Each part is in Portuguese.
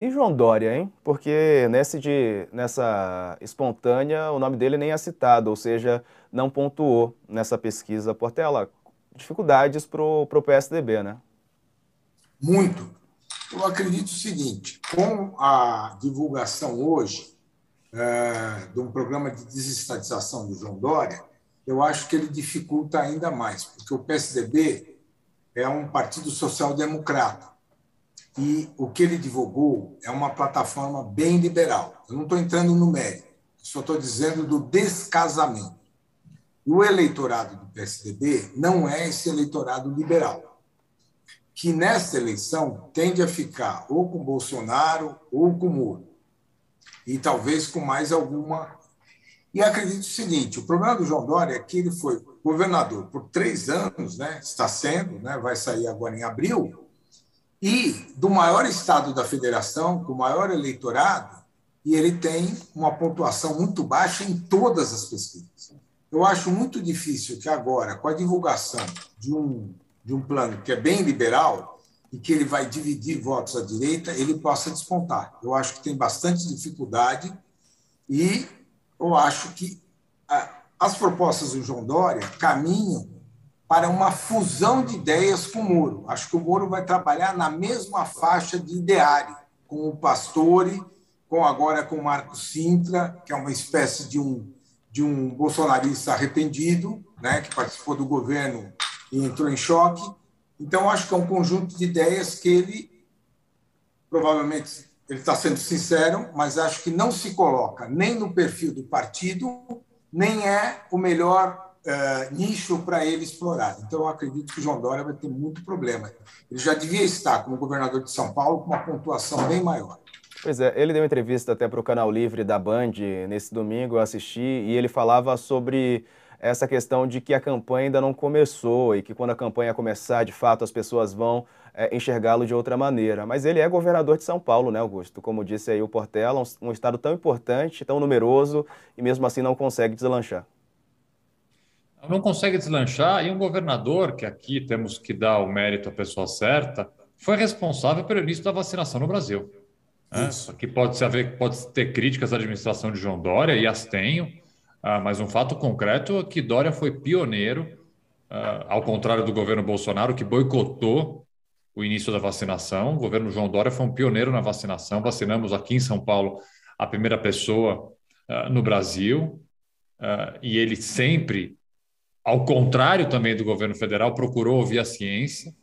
E João Dória, hein? Porque nessa espontânea o nome dele nem é citado, ou seja, não pontuou nessa pesquisa. Portela, dificuldades pro PSDB, né? Muito. Eu acredito o seguinte: com a divulgação hoje de um programa de desestatização do João Dória, eu acho que ele dificulta ainda mais, porque o PSDB é um partido social-democrata e o que ele divulgou é uma plataforma bem liberal. Eu não estou entrando no mérito, só estou dizendo do descasamento. E o eleitorado do PSDB não é esse eleitorado liberal, que nesta eleição tende a ficar ou com Bolsonaro ou com Moro, e talvez com mais alguma. E acredito o seguinte: o problema do João Dória é que ele foi governador por 3 anos, né? Está sendo, né? Vai sair agora em abril, e do maior estado da federação, com o maior eleitorado, e ele tem uma pontuação muito baixa em todas as pesquisas. Eu acho muito difícil que agora, com a divulgação de um plano que é bem liberal e que ele vai dividir votos à direita, ele possa despontar. Eu acho que tem bastante dificuldade e eu acho que as propostas do João Dória caminham para uma fusão de ideias com o Moro. Acho que o Moro vai trabalhar na mesma faixa de ideário, com o Pastore, agora com o Marco Sintra, que é uma espécie de um bolsonarista arrependido, né, que participou do governo e entrou em choque. Então, acho que é um conjunto de ideias que ele, provavelmente, ele está sendo sincero, mas acho que não se coloca nem no perfil do partido, nem é o melhor nicho para ele explorar. Então, eu acredito que o João Dória vai ter muito problema. Ele já devia estar como governador de São Paulo com uma pontuação bem maior. Pois é, ele deu uma entrevista até para o Canal Livre da Band nesse domingo, eu assisti, e ele falava sobre essa questão de que a campanha ainda não começou e que quando a campanha começar, de fato, as pessoas vão enxergá-lo de outra maneira. Mas ele é governador de São Paulo, né, Augusto? Como disse aí o Portela, um estado tão importante, tão numeroso, e mesmo assim não consegue deslanchar. Não consegue deslanchar, e um governador, que aqui temos que dar o mérito à pessoa certa, foi responsável pelo início da vacinação no Brasil. Né? Isso. Aqui pode ter críticas à administração de João Dória, e as tenho, mas um fato concreto é que Dória foi pioneiro, ao contrário do governo Bolsonaro, que boicotou o início da vacinação. O governo João Dória foi um pioneiro na vacinação. Vacinamos aqui em São Paulo a primeira pessoa no Brasil, e ele sempre, ao contrário também do governo federal, procurou ouvir a ciência,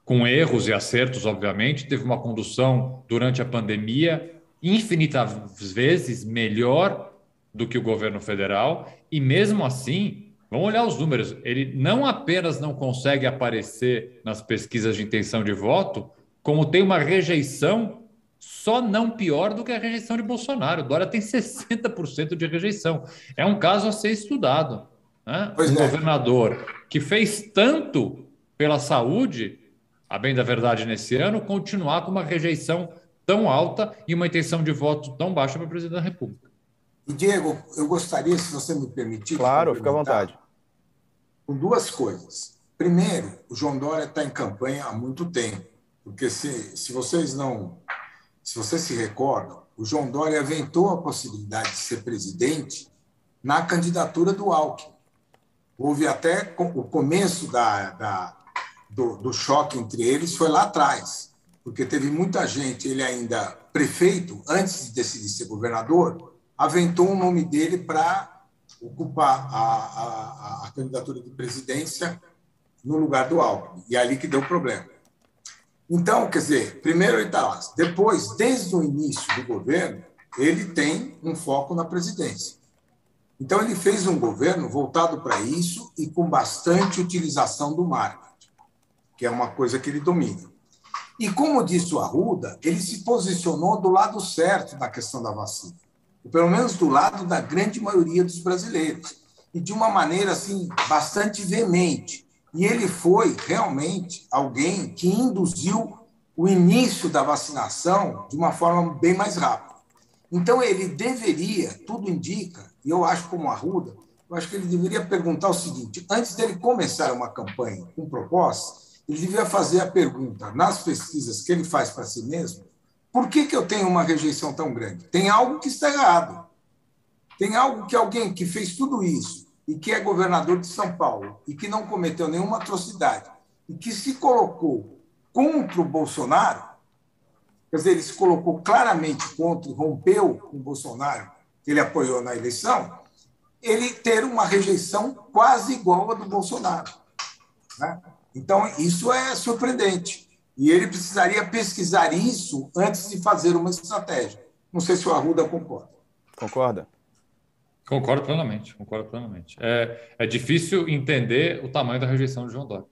com erros e acertos, obviamente. Teve uma condução durante a pandemia infinitas vezes melhor do que o governo federal, e mesmo assim, vamos olhar os números, ele não apenas não consegue aparecer nas pesquisas de intenção de voto, como tem uma rejeição só não pior do que a rejeição de Bolsonaro. Dória tem 60% de rejeição. É um caso a ser estudado. Né? Pois Um é. governador que fez tanto pela saúde, a bem da verdade, nesse ano, continuar com uma rejeição tão alta e uma intenção de voto tão baixa para o presidente da República. E, Diego, eu gostaria, se você me permitir, de Claro, fica à vontade. complementar com duas coisas. Primeiro, o João Dória está em campanha há muito tempo, porque se vocês não, se vocês se recordam, o João Dória aventou a possibilidade de ser presidente na candidatura do Alckmin. Houve até o começo do choque entre eles foi lá atrás, porque teve muita gente, ele ainda prefeito, antes de decidir ser governador, aventou o nome dele para ocupar a candidatura de presidência no lugar do Alckmin, e é ali que deu o problema. Então, quer dizer, primeiro ele está lá, depois, desde o início do governo, ele tem um foco na presidência. Então, ele fez um governo voltado para isso e com bastante utilização do marketing, que é uma coisa que ele domina. E, como disse o Arruda, ele se posicionou do lado certo na questão da vacina, ou pelo menos do lado da grande maioria dos brasileiros, e de uma maneira assim bastante veemente. E ele foi realmente alguém que induziu o início da vacinação de uma forma bem mais rápida. Então, ele deveria, tudo indica, e eu acho como Arruda, eu acho que ele deveria perguntar o seguinte: antes dele começar uma campanha com propostas, ele devia fazer a pergunta, nas pesquisas que ele faz para si mesmo, Por que eu tenho uma rejeição tão grande? Tem algo que está errado. Tem algo que alguém que fez tudo isso e que é governador de São Paulo e que não cometeu nenhuma atrocidade e que se colocou contra o Bolsonaro, quer dizer, ele se colocou claramente contra, rompeu com o Bolsonaro, que ele apoiou na eleição, ele ter uma rejeição quase igual à do Bolsonaro, né? Então, isso é surpreendente. E ele precisaria pesquisar isso antes de fazer uma estratégia. Não sei se o Arruda concorda. Concorda? Concordo plenamente, concordo plenamente. É difícil entender o tamanho da rejeição de João Dória.